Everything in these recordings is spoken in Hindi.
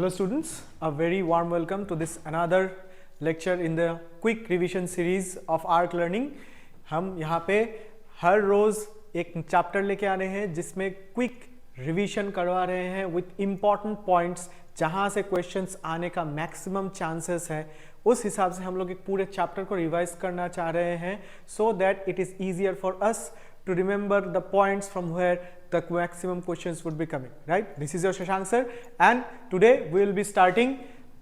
Hello students, a very warm welcome to this another lecture in the quick revision series of ARC learning। हम यहाँ पे हर रोज एक चैप्टर लेके आ रहे हैं जिसमें क्विक रिवीजन करवा रहे हैं विथ इम्पॉर्टेंट पॉइंट्स, जहाँ से क्वेश्चंस आने का मैक्सिमम चांसेस है। उस हिसाब से हम लोग एक पूरे चैप्टर को रिवाइज करना चाह रहे हैं so that it is easier for us to remember the points from where the maximum questions would be coming, right? This is your Shashank sir, and today we will be starting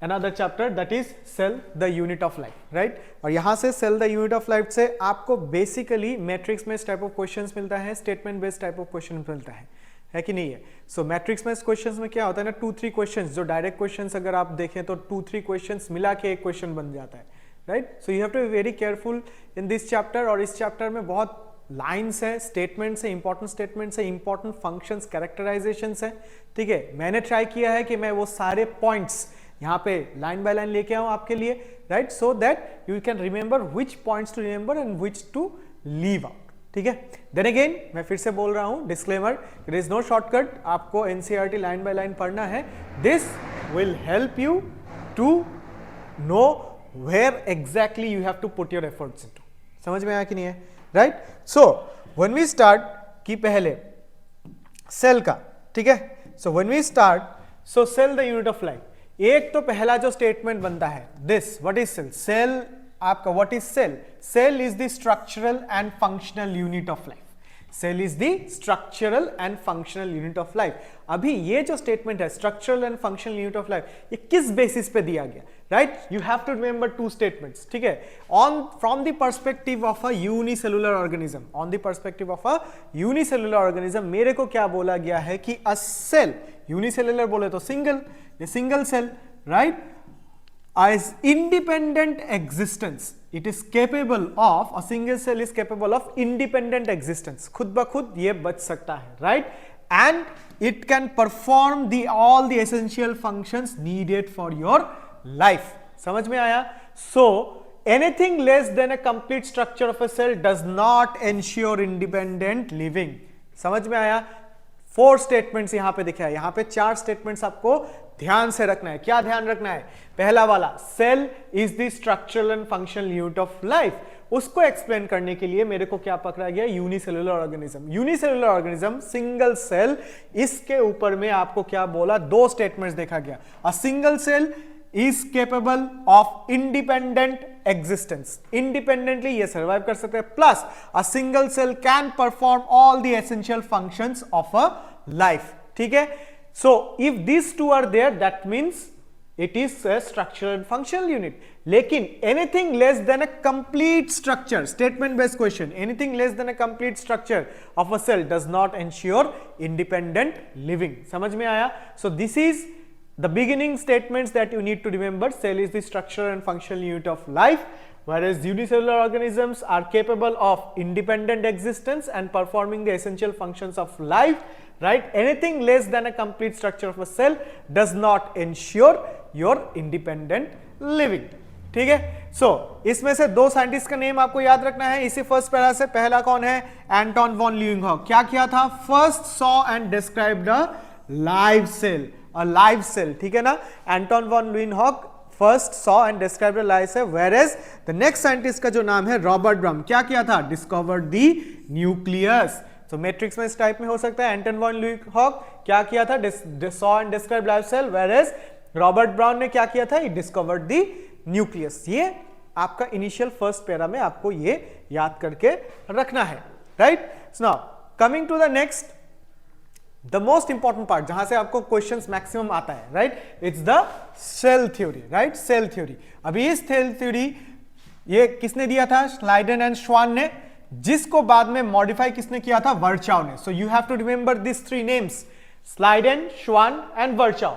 another chapter that is cell the unit of life, right? और यहाँ से cell the unit of life से आपको basically matrix में type of questions मिलता है, statement based type of questions मिलता है कि नहीं है? So matrix में questions में क्या होता है ना, 2-3 questions, जो direct questions अगर आप देखें तो 2-3 questions मिला के एक question बन जाता है, right? So you have to be very careful in this chapter, और इस chapter में बहुत लाइन्स है, स्टेटमेंट्स है, इंपॉर्टेंट स्टेटमेंट्स है, इंपॉर्टेंट फंक्शंस, कैरेक्टराइजेशंस है। ठीक है, मैंने ट्राई किया है कि मैं वो सारे पॉइंट्स यहाँ पे लाइन बाय लाइन लेके आऊँ आपके लिए, right, so that you can remember which points to remember and which to leave out. ठीक है, देन अगेन मैं फिर से बोल रहा हूँ, disclaimer, there is no shortcut, आपको एनसीईआरटी लाइन बाय लाइन पढ़ना है। This will help you to know where exactly you have to put your efforts into. समझ में आया कि नहीं है? Right, so when we start की पहले सेल का, ठीक है, so when we start, so cell the unit of life, एक तो पहला जो स्टेटमेंट बनता है, this what is cell, cell आपका what is cell, cell is the structural and functional unit of life, cell is the structural and functional unit of life. अभी ये जो स्टेटमेंट है structural and functional unit of life, ये किस बेसिस पे दिया गया, right? You have to remember two statements, ठीक है, on from the perspective of a unicellular organism, on the perspective of a unicellular organism मेरे को क्या बोला गया है कि अ सेल, यूनिसेलुलर बोले तो सिंगल, ये single cell, right, as independent existence, it is capable of, a single cell is capable of independent existence, खुद ब खुद ये बच सकता है, right, and it can perform the all the essential functions needed for your life। समझ में आया? So anything less than a complete structure of a cell does not ensure independent living। समझ में आया? 4 स्टेटमेंट्स यहां पे दिखा है, यहां पे 4 स्टेटमेंट्स आपको ध्यान से रखना है। क्या ध्यान रखना है? पहला वाला, cell is the structural and functional unit of life, उसको एक्सप्लेन करने के लिए मेरे को क्या पकड़ा गया, unicellular organism. Unicellular organism, single cell, इसके ऊपर में आपको क्या बोला, 2 स्टेटमेंट्स देखा गया। A single cell is capable of independent existence, independently ये survive कर सकते हैं, plus a single cell can perform all the essential functions of a life। ठीक है, so if these two are there, that means it is a structural and functional unit। लेकिन anything less than a complete structure, statement based question, anything less than a complete structure of a cell does not ensure independent living। समझ में आया? So this is the beginning statements that you need to remember. Cell is the structural and functional unit of life, whereas unicellular organisms are capable of independent existence and performing the essential functions of life, right? Anything less than a complete structure of a cell does not ensure your independent living। ठीक है, सो इसमें से 2 साइंटिस्ट का नेम आपको याद रखना है इसी फर्स्ट पैरा से। पहला कौन है? Anton von Leeuwenhoek. क्या किया था? First saw and described a live cell, a live cell, ठीक है ना। Anton von Leeuwenhoek first saw and described a live cell, whereas the next scientist का जो नाम है रॉबर्ट ब्राउन, क्या किया था? Discovered the nucleus. तो मैट्रिक्स में इस टाइप में हो सकता है, एंटोन वॉन ल्यूइंगहॉक क्या किया था? Saw and described live cell, whereas Robert Brown ने क्या किया था? He discovered the nucleus. ये आपका इनिशियल फर्स्ट पैरा में आपको ये याद करके रखना है, right. So now coming to the next, the most important part, जहां से आपको क्वेश्चंस मैक्सिमम आता है, right, it's the cell theory, right, cell theory. अभी इस सेल थ्योरी ये किसने दिया था? स्लाइडन एंड श्वान ने, जिसको बाद में मॉडिफाई किसने किया था? वर्चाव ने। So you have to remember this 3 names, Schleiden, Schwann and Virchow.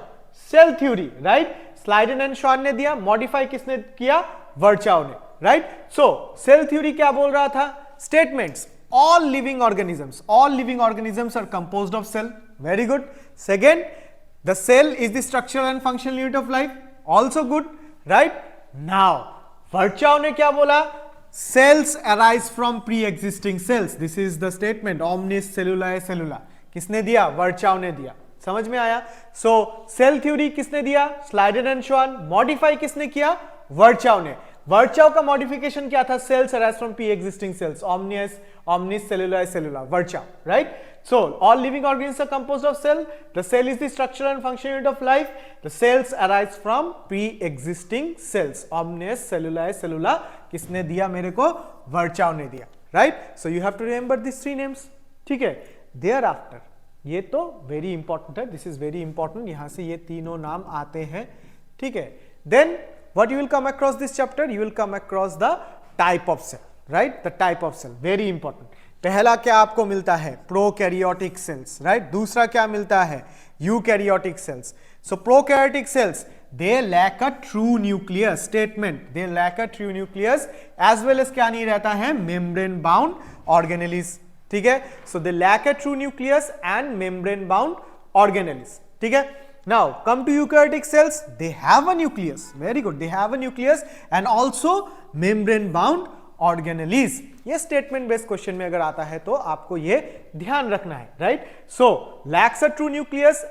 Cell theory, right, Schleiden and Schwann ने दिया, मॉडिफाई किसने किया? वर्चाव ने, राइट। सो सेल थ्योरी क्या बोल रहा था? Statements, all living organisms are composed of cell, very good। Second, the cell is the structural and functional unit of life, also good, right। Now वर्चाव ने क्या बोला? cells arise from pre-existing cells, this is the statement, omnis cellulae cellula। किसने दिया? वर्चाव ने दिया। समझ में आया? सो सेल थ्योरी किसने दिया? स्लाइडर एंड श्वान। मॉडिफाई किसने किया? वर्चाव ने। वर्चाव का मॉडिफिकेशन क्या था? Cells arise from pre existing cells, omnis cellula cellula, Virchow, right? So all living organisms are composed of cell. The cell is the structural and functional unit of life. The cells arise from pre-existing cells. Omnis cellula cellula किसने दिया मेरे को? Virchow ने दिया, right? So you have to remember these three names, ठीक है? Thereafter, ये तो very important है. This is very important. यहाँ से ये तीनों नाम आते हैं, ठीक है? Then what you will come across this chapter? You will come across the type of cell. Right, the type of cell, very important. पहला क्या आपको मिलता है? Prokaryotic cells, right. दूसरा क्या मिलता है? Eukaryotic cells. So prokaryotic cells, they lack a true nucleus. Statement, they lack a true nucleus as well as क्या नहीं रहता है? मेम्ब्रेन बाउंड ऑर्गेनेलिस, ठीक है. So they lack a true nucleus and membrane bound organelles, ठीक है. Now come to eukaryotic cells, they have a nucleus, very good, they have a nucleus and also membrane bound organelles. ये स्टेटमेंट बेस्ड क्वेश्चन में अगर आता है तो आपको ये ध्यान रखना है, right. So lacks a true nucleus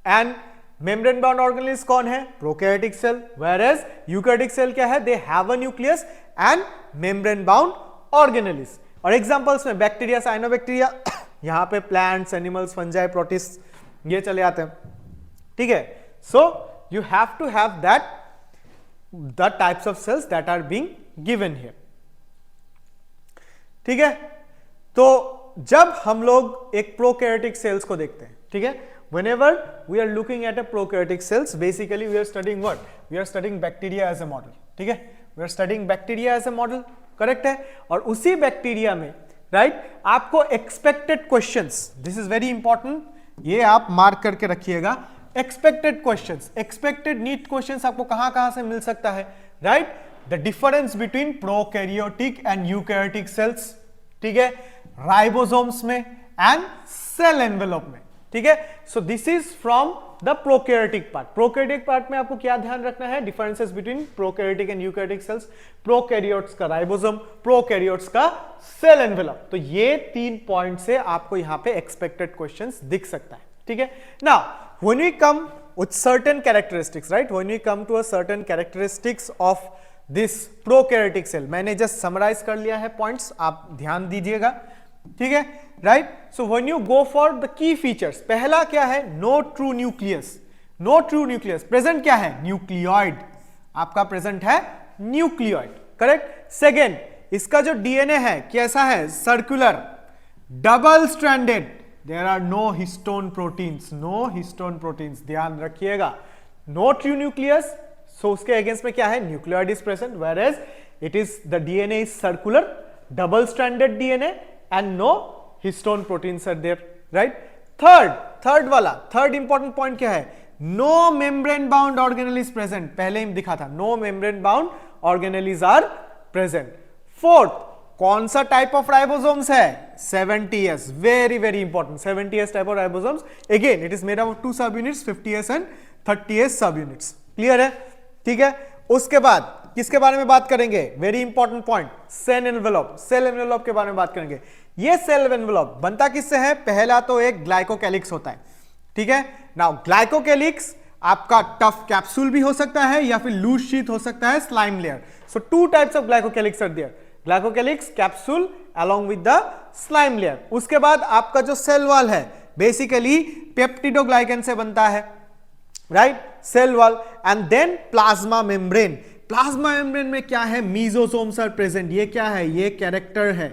and membrane bound organelles कौन है? Prokaryotic cell. Whereas eukaryotic cell क्या है? They have a nucleus and membrane bound organelles. और एग्जांपल्स में बैक्टीरिया, साइनोबैक्टीरिया, यहाँ पे प्लांट्स, एनिमल्स, फंजाई, प्रोटिस्ट ये चले आते हैं, ठीक है. So you have to have that the types of cells that are being given here, ठीक है. तो जब हम लोग एक प्रोकैरियोटिक सेल्स को देखते हैं, ठीक है, whenever we are looking at a prokaryotic cells, basically we are studying what? We are studying bacteria as a model, ठीक है. We are studying bacteria as a model, correct है. और उसी बैक्टीरिया में, राइट, आपको expected questions, this is very important, ये आप मार्क करके रखिएगा. Expected questions, expected NEET questions आपको कहां से मिल सकता है? Right, the difference between prokaryotic and eukaryotic cells, ठीक है, राइबोसोम्स में एंड सेल एनवेलप में, ठीक है. So this is from the prokaryotic part. Prokaryotic part में आपको क्या ध्यान रखना है? Differences between prokaryotic and eukaryotic sales, prokaryotes का राइबोसोम, प्रोकैरियोट्स का सेल एनवेलप. तो ये 3 पॉइंट से आपको यहां पे एक्सपेक्टेड क्वेश्चंस दिख सकता है, ठीक है. Now when we come with certain characteristics, right, when we come to a certain characteristics of this prokaryotic cell, मैंने just summarize कर लिया है पॉइंट्स, आप ध्यान दीजिएगा, ठीक है, right. So when you go for the key features, पहला क्या है? no true nucleus, no true nucleus. Present क्या है? न्यूक्लियोइड, आपका प्रेजेंट है न्यूक्लियोइड, करेक्ट. सेकेंड, इसका जो डीएनए है कैसा है? Circular, double stranded. There are no histone proteins, no histone proteins, ध्यान रखिएगा. No true nucleus, so उसके अगेंस्ट में क्या है? Nucleoid is present, whereas it is the DNA is circular, double stranded DNA and no histone proteins are there, right? Third वाला, थर्ड इंपॉर्टेंट पॉइंट क्या है? No membrane bound organelle is present, पहले ही दिखा था, no membrane bound organelles are present. Fourth, कौन सा टाइप ऑफ राइबोसोम्स है? 70S, very very important. 70S type of ribosomes, again it is made up of 2 सब यूनिट्स, 50S एंड 30S सब यूनिट्स. क्लियर है, ठीक है. उसके बाद किसके बारे में बात करेंगे? Very important point, cell envelope. Cell envelope के बारे में बात करेंगे. ये सेल एनवेलप बनता किससे है? पहला तो एक ग्लाइकोकैलिक्स होता है, ठीक है. नाउ ग्लाइकोकैलिक्स आपका टफ कैप्सूल भी हो सकता है या फिर लूज शीट हो सकता है, slime layer. So 2 types of glycocalyx are there, glycocalyx, capsule along with the slime layer. उसके बाद आपका जो सेल वॉल है बेसिकली पेप्टिडोग्लाइकन से बनता है, right, cell wall. And then plasma membrane. Plasma membrane में क्या है? Mesosomes are present. ये क्या है? ये कैरेक्टर है,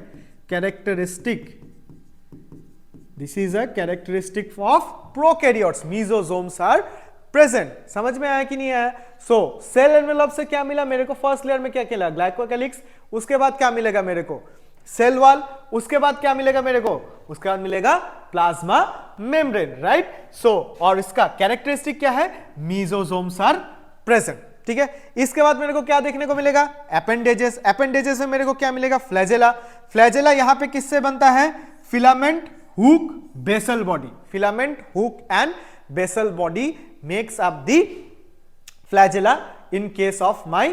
characteristic. This is a characteristic of prokaryotes. Mesosomes are present. समझ में आया कि नहीं आया? सो सेल एनवेलप से क्या मिला मेरे को? फर्स्ट लेयर में क्या मिला? ग्लाइकोकैलिक्स. उसके बाद क्या मिलेगा मेरे को? Cell wall. उसके बाद क्या मिलेगा मेरे को? उसके बाद मिलेगा प्लाज्मा मेम्ब्रेन, राइट. सो और इसका कैरेक्टरिस्टिक क्या है? मीजोसोम्स आर प्रेजेंट, ठीक है. इसके बाद मेरे को क्या देखने को मिलेगा? एपेंडेजेस. एपेंडेजेस में मेरे को क्या मिलेगा? फ्लैजेला. फ्लैजेला यहां पे किससे बनता है? Filament, hook, basal body. Filament, hook and basal body makes up the flagella in case of my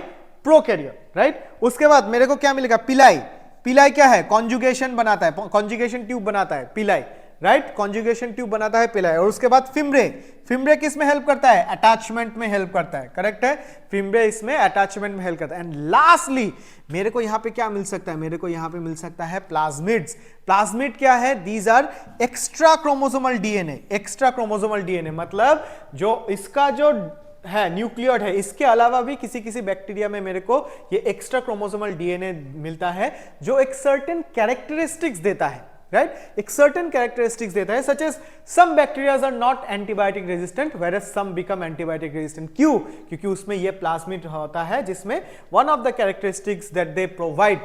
prokaryote, right. उसके बाद मेरे को क्या मिलेगा? पिलाई. पिलाई क्या है? कॉन्जुगेशन बनाता है, कॉन्जुगेशन ट्यूब बनाता है पिलाई, राइट, कॉन्जुगेशन ट्यूब बनाता है पिलाई। और उसके बाद फिम्ब्रे, फिम्ब्रे किस में हेल्प करता है? अटैचमेंट में हेल्प करता है, करेक्ट है, फिम्ब्रे इसमें अटैचमेंट में हेल्प करता है। एंड लास्टली मेरे को यहां पे क्या मिल सकता है? मेरे को यहां पे मिल सकता है प्लाज्मिड्स। प्लाज्मिड क्या है? These are extra chromosomal DNA, extra chromosomal DNA मतलब जो इसका जो है न्यूक्लियोइड है, इसके अलावा भी किसी किसी बैक्टीरिया में मेरे को ये एक्स्ट्रा क्रोमोसोमल डीएनए मिलता है जो एक सर्टेन कैरेक्टरिस्टिक्स देता है, राइट, एक सर्टेन कैरेक्टरिस्टिक्स देता है, such as some bacterias are not antibiotic resistant where as some become antibiotic resistant. क्यों? क्योंकि उसमें ये प्लाज्मिड होता है जिसमें one of the characteristics that they provide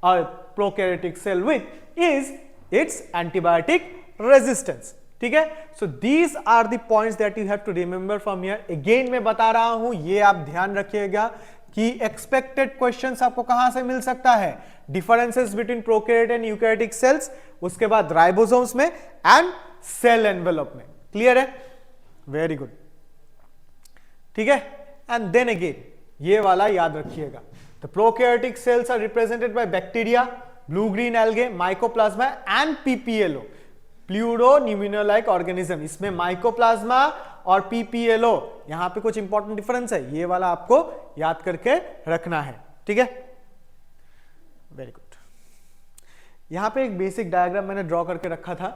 a prokaryotic cell with is it's antibiotic resistance. ठीक है, so these are the points that you have to remember from here. Again मैं बता रहा हूं, ये आप ध्यान रखिएगा कि एक्सपेक्टेड क्वेश्चंस आपको कहां से मिल सकता है? Differences between prokaryote and eukaryotic cells, उसके बाद राइबोसोम्स में एंड सेल एनवेलप में। क्लियर है? वेरी गुड, ठीक है। एंड देन अगेन ये वाला याद रखिएगा, the prokaryotic cells are represented by bacteria, blue green algae, mycoplasma and PPLO, pleuropneumonia like organism. इसमें माइकोप्लाज्मा और पीपीएलओ, यहां पे कुछ इंपॉर्टेंट डिफरेंस है, ये वाला आपको याद करके रखना है, ठीक है। Very good. यहां पे एक बेसिक डायग्राम मैंने ड्रॉ करके रखा था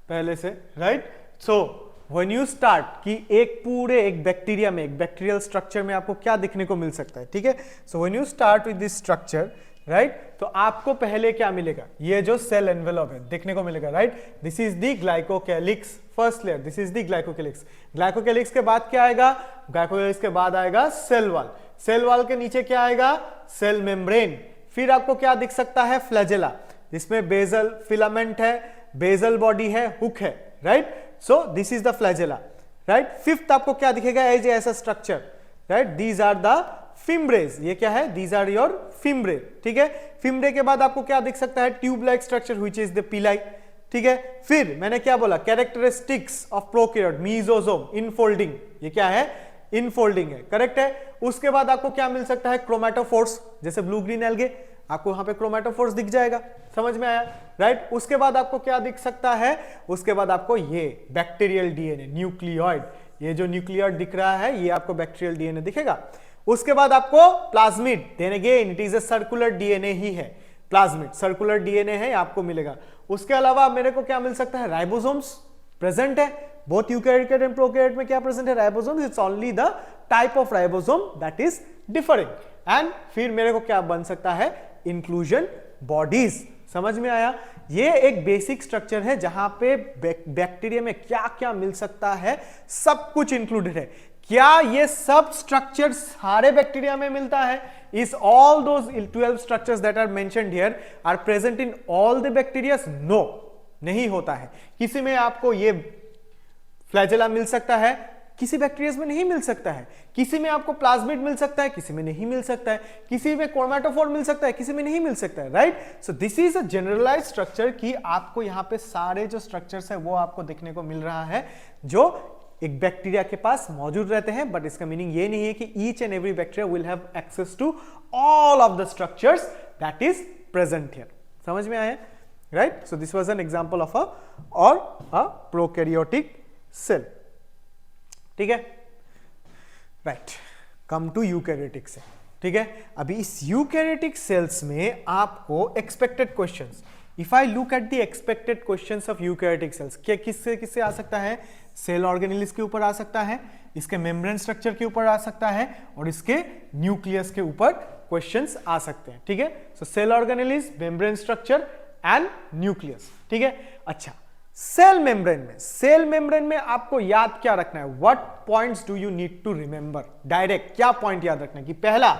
पहले से, right. So when you start कि एक बैक्टीरिया में, एक बैक्टीरियल स्ट्रक्चर में आपको क्या दिखने को मिल सकता है, ठीक है। So when you start with this structure, right, तो आपको पहले क्या मिलेगा? ये जो सेल एनवेलप है देखने को मिलेगा, right. This is the glycocalyx, first layer, this is the glycocalyx. Glycocalyx के बाद क्या आएगा? ग्लाइकोकैलिक्स के बाद आएगा सेल वॉल, सेल वॉल के नीचे क्या आएगा? Cell membrane. फिर आपको क्या दिख सकता है? फ्लैजेला, जिसमें बेसल फिलामेंट है, बेसल बॉडी है, हुक है, right. So this is the flagella, right. Fifth आपको क्या दिखेगा? एज ऐसा structure, right, these are the fimbriae. ये क्या है? दीज आर योर फिम्ब्रे, ठीक है। फिम्ब्रे के बाद आपको क्या दिख सकता है? Tube like structure which is the पिलाई, ठीक है। फिर मैंने क्या बोला? Characteristics of prokaryote, mesosome, infolding, ये क्या है? इनफोल्डिंग है, करेक्ट है। उसके बाद आपको क्या मिल सकता है? क्रोमैटोफोर्स, जैसे ब्लू ग्रीन एल्गे, आपको वहां पे क्रोमैटोफोर्स दिख जाएगा, समझ में आया, राइट। उसके बाद आपको क्या दिख सकता है? उसके बाद आपको ये बैक्टीरियल डीएनए, न्यूक्लियोइड, ये जो न्यूक्लियोइड दिख रहा है ये आपको बैक्टीरियल डीएनए दिखेगा। उसके बाद आपको plasmid, then again it is a circular DNA ही है, प्लाज्मिड सर्कुलर डीएनए है, आपको मिलेगा। उसके अलावा मेरे को क्या मिल सकता है? राइबोसोम्स प्रेजेंट है, बोथ यूकैरियोट एंड प्रोकैरियोट में क्या प्रेजेंट है? Ribosomes. It's only the type of ribosome that is different. And फिर मेरे को क्या बन सकता है? Inclusion bodies. समझ में आया? ये एक बेसिक स्ट्रक्चर है जहां पे बैक्टीरिया में क्या क्या मिल सकता है सब कुछ इंक्लूडेड है। क्या ये सब स्ट्रक्चर सारे बैक्टीरिया में मिलता है? Is all those 12 structures that are mentioned here are present in all the bacteria? No, नहीं होता है। किसी में आपको ये फ्लैजेला मिल सकता है, किसी बैक्टीरिया में नहीं मिल सकता है। किसी में आपको प्लाज्मिड मिल सकता है, किसी में नहीं मिल सकता है। किसी में क्रोमैटोफोर मिल सकता है, किसी में नहीं मिल सकता है, right. So this is a generalized structure कि आपको यहां पे सारे जो स्ट्रक्चर्स है वो आपको देखने को मिल रहा है जो एक बैक्टीरिया के पास मौजूद रहते हैं। बट इसका मीनिंग ये नहीं है कि each and every bacteria will have access to all of the structures that is present here. समझ में आया, right. So this was an example of a prokaryotic cell, ठीक है, right. Come to eukaryotic cell, ठीक है। अभी इस यूकैरियोटिक सेल्स में आपको expected questions, if I look at the expected questions of eukaryotic cells, क्या किससे किससे आ सकता है? सेल ऑर्गेनेल्स के ऊपर आ सकता है, इसके मेम्ब्रेन स्ट्रक्चर के ऊपर आ सकता है, और इसके न्यूक्लियस के ऊपर क्वेश्चंस आ सकते हैं, ठीक है। So cell organelles, membrane structure and nucleus, ठीक है। अच्छा, सेल मेम्ब्रेन में आपको याद क्या रखना है? What points do you need to remember? Direct क्या पॉइंट याद रखना है कि पहला,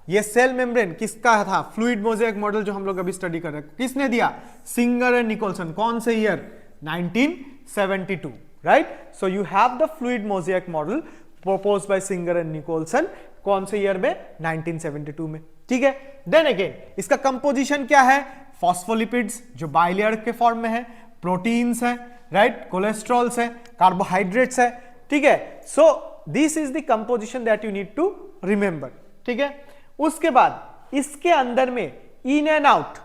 ये सेल मेम्ब्रेन किसका था? फ्लूइड मोज़ेक मॉडल जो हम लोग अभी स्टडी कर रहे हैं, किसने दिया? Singer and Nicholson. कौन से year? 1972, right. So you have the fluid mosaic model proposed by Singer and Nicholson, कौन से ईयर में? 1972 में, ठीक है। देन अगेन इसका कंपोजिशन क्या है? फॉस्फोलिपिड्स जो बाइलेयर के फॉर्म में है, प्रोटीन्स है, राइट, कोलेस्ट्रॉल्स है, कार्बोहाइड्रेट्स है, ठीक है। So this is the composition that you need to remember, ठीक है। उसके बाद इसके अंदर में इन एंड आउट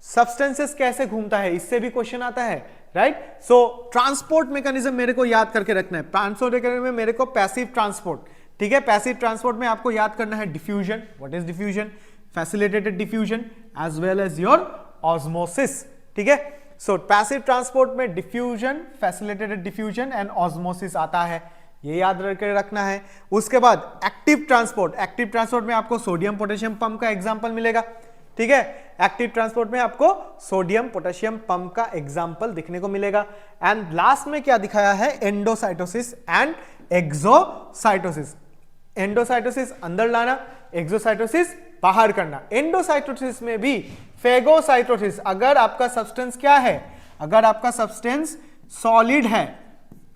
सब्सटेंसेस कैसे घूमता है, इससे भी क्वेश्चन आता है, राइट। सो ट्रांसपोर्ट मैकेनिज्म मेरे को याद करके रखना है। ट्रांसपोर्ट मैकेनिज्म में मेरे को पैसिव ट्रांसपोर्ट, ठीक है, पैसिव ट्रांसपोर्ट में आपको याद करना है diffusion, what is diffusion, facilitated diffusion as well as your osmosis, ठीक है। सो पैसिव ट्रांसपोर्ट में diffusion, facilitated diffusion and osmosis आता है, ये याद करके रखना है। उसके बाद एक्टिव ट्रांसपोर्ट, एक्टिव ट्रांसपोर्ट में आपको सोडियम पोटेशियम पंप का एग्जांपल मिलेगा, ठीक है। एक्टिव ट्रांसपोर्ट में आपको सोडियम पोटेशियम पंप का एग्जांपल दिखने को मिलेगा। एंड लास्ट में क्या दिखाया है, एंडोसाइटोसिस एंड एक्सोसाइटोसिस। एंडोसाइटोसिस अंदर लाना, एक्सोसाइटोसिस बाहर करना। एंडोसाइटोसिस में भी फेगोसाइटोसिस, अगर आपका सब्सटेंस क्या है, अगर आपका सब्सटेंस सॉलिड है,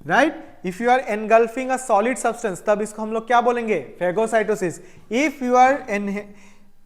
right, if you are engulfing a solid substance, तब इसको हम लोग क्या बोलेंगे, फेगोसाइटोसिस। इफ यू आर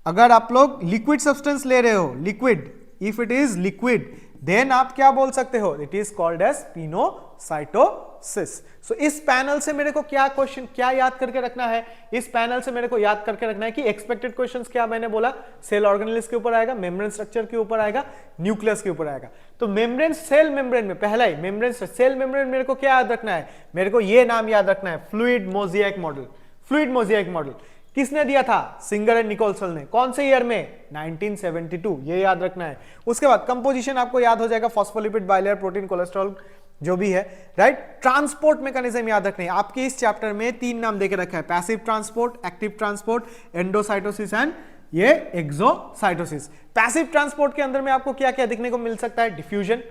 अगर आप लोग लिक्विड सब्सटेंस ले रहे हो, liquid, if it is liquid, then आप क्या बोल सकते हो, it is called as pinocytosis. So इस पैनल से मेरे को क्या क्वेश्चन, क्या याद करके रखना है, इस पैनल से मेरे को याद करके रखना है कि एक्सपेक्टेड क्वेश्चंस क्या मैंने बोला, सेल ऑर्गेनेल्स के ऊपर आएगा, मेम्ब्रेन स्ट्रक्चर के ऊपर आएगा, न्यूक्लियस के ऊपर आएगा। तो मेम्ब्रेन, सेल मेम्ब्रेन में पहला ही मेम्ब्रेन, सेल मेम्ब्रेन मेरे को क्या याद रखना है, मेरे को ये नाम याद रखना है, fluid mosaic model. Fluid mosaic model किसने दिया था, सिंगर एंड निकोलसन ने, कौन से ईयर में, 1972, ये याद रखना है। उसके बाद कंपोजिशन आपको याद हो जाएगा, फॉस्फोलिपिड, बाइलेयर, प्रोटीन, कोलेस्ट्रॉल, जो भी है, राइट। ट्रांसपोर्ट मैकेनिज्म याद रखने हैं आपके इस चैप्टर में, 3 नाम देके रखा है, passive transport, active transport, endocytosis and ये एक्सोसाइटोसिस। पैसिव ट्रांसपोर्ट के अंदर में आपको क्या क्या दिखने को मिल सकता है, diffusion,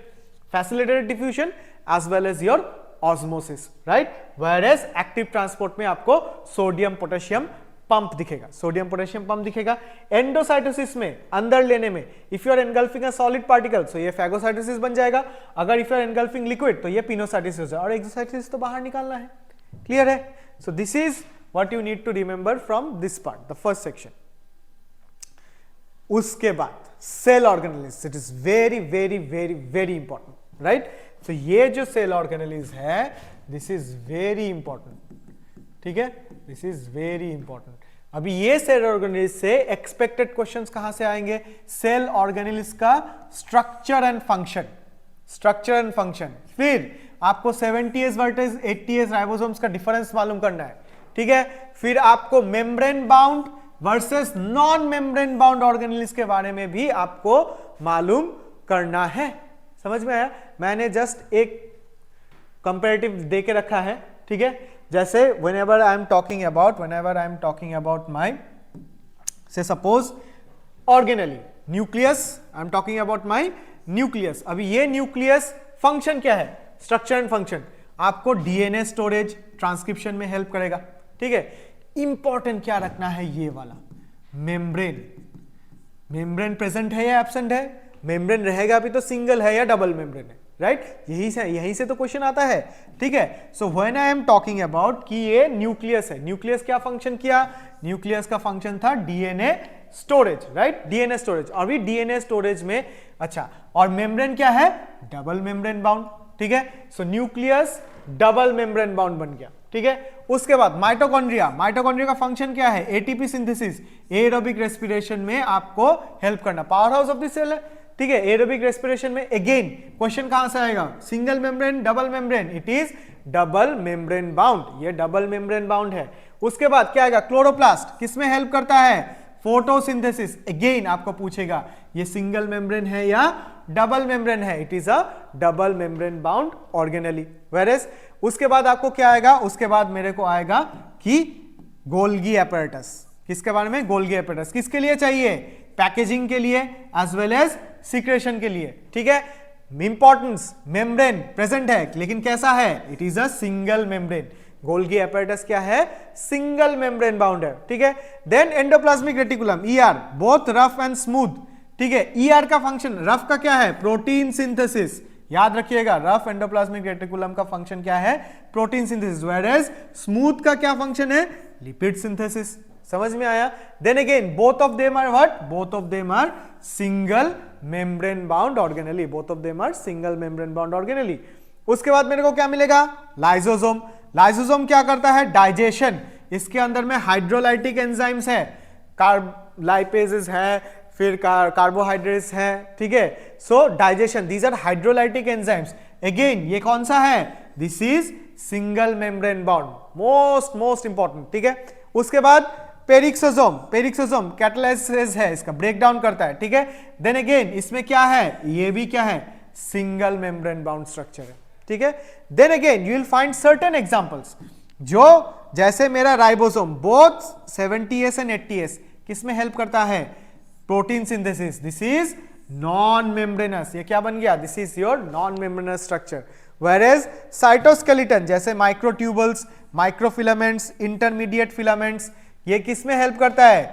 facilitated diffusion as well as your osmosis, right. Whereas active transport में आपको सोडियम पोटेशियम पंप दिखेगा, सोडियम पोटेशियम पंप दिखेगा। एंडोसाइटोसिस में, अंदर लेने में, if you are engulfing a solid particle, so ये फैगोसाइटोसिस बन जाएगा। अगर if you are engulfing liquid, तो ये पिनोसाइटोसिस हो जाएगा, और एक्सोसाइटोसिस तो बाहर निकालना है, क्लियर है। So this is what you need to remember from this part, the first section. उसके बाद cell organelles, it is very very very very important, right. तो ये जो सेल ऑर्गेनेल्स है, दिस इज वेरी इंपॉर्टेंट, ठीक है, दिस इज वेरी इंपॉर्टेंट। अभी ये सेल ऑर्गेनेल्स से एक्सपेक्टेड क्वेश्चंस कहां से आएंगे, सेल ऑर्गेनेल्स का structure and function, structure and function. फिर आपको 70S वर्सेस 80S राइबोसोम्स का डिफरेंस मालूम करना है, ठीक है। फिर आपको membrane bound versus non membrane bound organelles के बारे में भी आपको मालूम करना है। समझ में आया, मैंने जस्ट एक कंपैरेटिव दे के रखा है, ठीक है। जैसे whenever I am talking about my, say suppose organelle, nucleus, I am talking about my nucleus। अभी ये न्यूक्लियस फंक्शन क्या है, स्ट्रक्चर एंड फंक्शन, आपको डीएनए स्टोरेज, ट्रांसक्रिप्शन में हेल्प करेगा, ठीक है। इंपॉर्टेंट क्या रखना है, ये वाला मेम्ब्रेन, मेम्ब्रेन प्रेजेंट है या एब्सेंट है, मेम्ब्रेन रहेगा भी तो सिंगल है या डबल मेम्ब्रेन है, राइट। यही से तो क्वेश्चन आता है, ठीक है। So when I am talking about कि ये न्यूक्लियस है, न्यूक्लियस क्या फंक्शन किया, न्यूक्लियस का फंक्शन था DNA storage, right, DNA storage. और भी डीएनए स्टोरेज में, अच्छा, और मेम्ब्रेन क्या है, डबल मेम्ब्रेन बाउंड, ठीक है। सो न्यूक्लियस डबल मेम्ब्रेन बाउंड बन गया, ठीक है। उसके बाद माइटोकॉन्ड्रिया, माइटोकॉन्ड्रिया का फंक्शन क्या है, एटीपी सिंथेसिस, एरोबिक रेस्पिरेशन में आपको हेल्प करना, power house of the cell है, ठीक है। एरोबिक रेस्पिरेशन में अगेन क्वेश्चन कहां से आएगा, single membrane, double membrane, it is double membrane bound, ये डबल मेम्ब्रेन बाउंड है। उसके बाद क्या आएगा, क्लोरोप्लास्ट, किसमें हेल्प करता है, फोटोसिंथेसिस। अगेन आपको पूछेगा ये सिंगल मेम्ब्रेन है या डबल मेम्ब्रेन है, it is a double membrane bound organelle. Whereas उसके बाद आपको क्या आएगा, उसके बाद मेरे को आएगा कि गोल्गी एपैरेटस, किसके बारे में, गोल्गी एपैरेटस, किसके लिए चाहिए, पैकेजिंग के लिए एज वेल एज सिक्रेशन के लिए, ठीक है। इंपॉर्टेंस, मेम्ब्रेन प्रेजेंट है लेकिन कैसा है, it is a single membrane. Golgi apparatus क्या है, सिंगल मेम्ब्रेन बाउंड है, ठीक है। Then endoplasmic reticulum, ER, both rough and smooth, ठीक है। ईआर का फंक्शन, रफ का क्या है, प्रोटीन सिंथेसिस, याद रखिएगा, रफ एंडोप्लाज्मिक रेटिकुलम का फंक्शन क्या है, प्रोटीन सिंथेसिस। व्हेयरएज स्मूथ का क्या फंक्शन है, लिपिड सिंथेसिस। समझ में आया। Then again both of them are what, both of them are single membrane bound organelle, both of them are single membrane bound organelle. उसके बाद मेरे को क्या मिलेगा, लाइसोसोम। लाइसोसोम क्या करता है, डाइजेशन, इसके अंदर में हाइड्रोलाइटिक एंजाइम्स है, कार्ब लाइपेजेस है, फिर कार्बोहाइड्रेट्स है, ठीक है। So digestion, these are hydrolytic enzymes. Again ये कौन सा है, this is single membrane bond, most important, ठीक है। उसके बाद पेरिक्सोसोम, पेरिक्सोसोम कैटालाइसिस है, इसका ब्रेक डाउन करता है, ठीक है। देन अगेन इसमें क्या है, ये भी क्या है, सिंगल मेम्ब्रेन बाउंड स्ट्रक्चर है, ठीक है। Then again you will find certain examples, जो जैसे मेरा ribosome both 70S and 80S किसमें हेल्प करता है, protein synthesis, this is non membranes, ये क्या बन गया, this is your non membranous structure. Whereas cytoskeleton जैसे माइक्रोट्यूबल्स, माइक्रोफिलामेंट्स, इंटरमीडिएट फिलामेंट्स, ये किस में हेल्प करता है,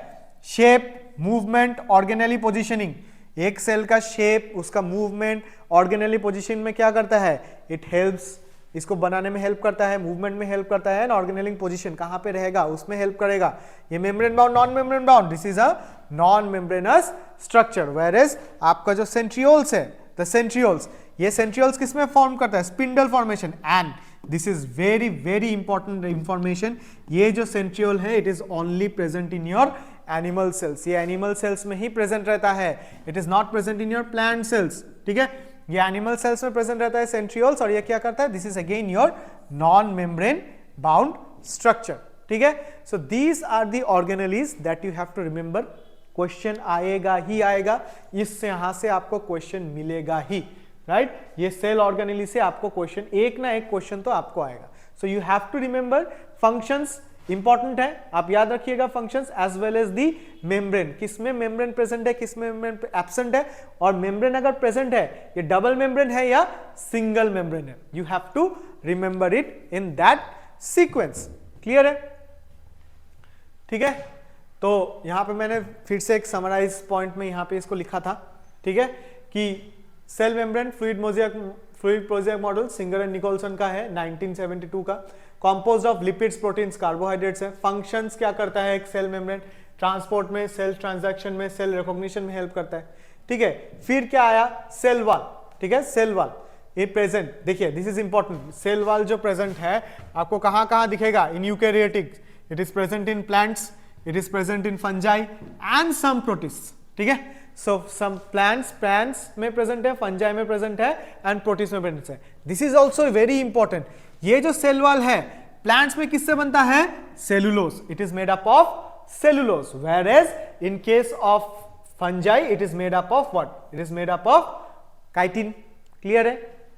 शेप, मूवमेंट, ऑर्गेनेली पोजीशनिंग। एक सेल का शेप, उसका मूवमेंट, ऑर्गेनेली पोजीशन में क्या करता है, इट हेल्प्स, इसको बनाने में हेल्प करता है, मूवमेंट में हेल्प करता है, ऑर्गेनेली पोजीशन कहां पे रहेगा उसमें हेल्प करेगा। ये membrane bound, non membrane bound, this is a non membranous structure. Whereas आपका जो सेंट्रियोल्स है, द सेंट्रियोल्स, ये सेंट्रियोल्स किसमें फॉर्म करता है, spindle formation. And this is very important information, ये जो सेंट्रियोल है it is only present in your animal cells, ये एनिमल सेल्स में ही प्रेजेंट रहता है, it is not present in your plant cells, ठीक है। ये एनिमल सेल्स में प्रेजेंट रहता है सेंट्रियोल्स, और ये क्या करता है, this is again your non membrane bound structure, ठीक है। So these are the organelles that you have to remember, question आएगा ही आएगा, इससे यहां से आपको क्वेश्चन मिलेगा ही, राइट। ये सेल ऑर्गेनेली से आपको क्वेश्चन, एक ना एक क्वेश्चन तो आपको आएगा। So you have to remember functions, important है, आप याद रखिएगा functions as well as the membrane, किसमें मेम्ब्रेन प्रेजेंट है, किसमें मेम्ब्रेन एब्सेंट है, और मेम्ब्रेन अगर प्रेजेंट है ये डबल मेम्ब्रेन है या सिंगल मेम्ब्रेन है, you have to remember it in that sequence. Clear है, ठीक है। तो यहां पे मैंने फिर से एक समराइज पॉइंट में यहां पे इसको लिखा था, ठीक है, कि cell membrane fluid mosaic model Singer and Nicholson का है 1972 का, composed of lipids, proteins, carbohydrates है। फंक्शंस क्या करता है एक सेल मेम्ब्रेन, ट्रांसपोर्ट में, सेल ट्रांजैक्शन में, सेल रिकॉग्निशन में हेल्प करता है, ठीक है। फिर क्या आया, सेल वॉल, ठीक है, सेल वॉल ये प्रेजेंट, देखिए this is important, cell wall जो प्रेजेंट है आपको कहां कहां दिखेगा, in eukaryotic, it is present in plants, it is present in fungi and some protist, ठीक है। सो सम प्लांट्स में प्रेजेंट है, फंजाई में प्रेजेंट है, एंड प्रोटिस्ट में प्रेजेंट है। This is also very important, ये जो सेल वॉल है प्लांट्स में किससे बनता है, cellulose, it is made up of cellulose, whereas in case of fungi it is made up of what, it is made up of chitin. Clear है,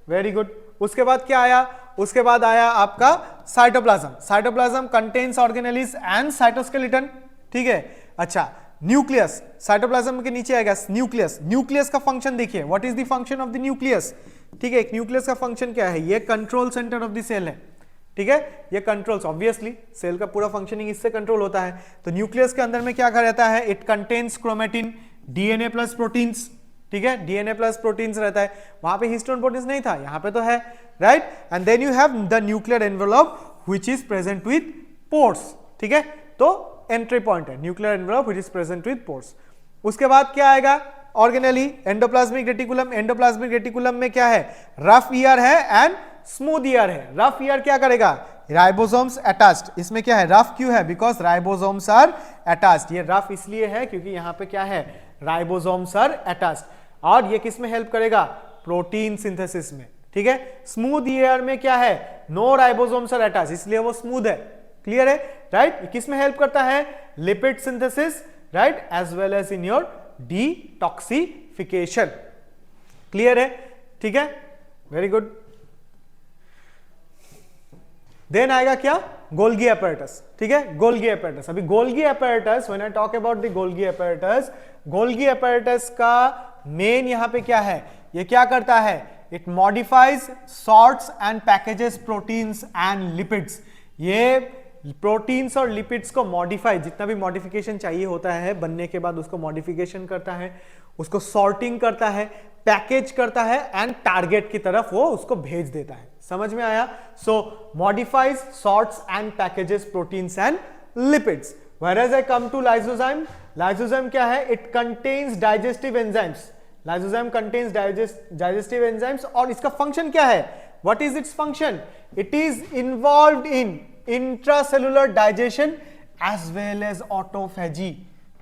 वेरी गुड। उसके बाद क्या आया, उसके बाद आया आपका cytoplasm, cytoplasm contains organelles and cytoskeleton, ठीक है। अच्छा, न्यूक्लियस, साइटोप्लाज्म के नीचे आएगा न्यूक्लियस, न्यूक्लियस का फंक्शन देखिए, what is the function of the nucleus, ठीक है। एक न्यूक्लियस का फंक्शन क्या है, ये control centre of the cell है, ठीक है, ये कंट्रोल्स, ऑब्वियसली सेल का पूरा फंक्शनिंग इससे कंट्रोल होता है। तो न्यूक्लियस के अंदर में क्या रहता है, it contains chromatin, DNA plus proteins, ठीक है, डीएनए प्लस प्रोटीन्स रहता है, वहां पे हिस्टोन प्रोटीन्स नहीं था, यहां पे तो है, right. And then you have the nuclear envelope which is present with pores, ठीक है, तो एंट्री पॉइंट है nuclear envelope which is present with pores. उसके बाद क्या आएगा, organelle, endoplasmic reticulum, endoplasmic reticulum में क्या है, रफ ईयर है एंड स्मूथ ईयर है। रफ ईयर क्या करेगा, राइबोसोम्स अटैच्ड, इसमें क्या है, रफ क्यों है, बिकॉज राइबोसोम्स आर अटैच्ड, ये रफ इसलिए है क्योंकि यहां पे क्या है, राइबोसोम्स आर अटैच्ड, और ये किस में हेल्प करेगा, प्रोटीन सिंथेसिस में, ठीक है। स्मूथ ईयर में क्या है, नो राइबोसोम्स आर अटैच्ड, इसलिए वो स्मूथ है। क्लियर है, राइट। किस में हेल्प करता है, lipid synthesis, right, as well as in your detoxification. Clear है, ठीक है, वेरी गुड। देन आएगा क्या, गोल्गी apparatus, ठीक है, गोल्गी apparatus। अभी Golgi apparatus, when I talk about the Golgi apparatus, Golgi apparatus का मेन यहां पे क्या है, ये क्या करता है, it modifies, sorts and packages proteins and lipids, ये प्रोटीन्स और लिपिड्स को मॉडिफाई, जितना भी मॉडिफिकेशन चाहिए होता है बनने के बाद उसको मॉडिफिकेशन करता है, उसको सॉर्टिंग करता है, पैकेज करता है, एंड टारगेट की तरफ वो उसको भेज देता है। समझ में आया। So modifies, sorts and packages proteins and lipids. Whereas I come to lysozyme, lysozyme क्या है, it contains digestive enzymes, lysozyme contains digestive enzymes, और इसका फंक्शन क्या है, what is its function, it is involved in intracellular digestion as well as autophagy,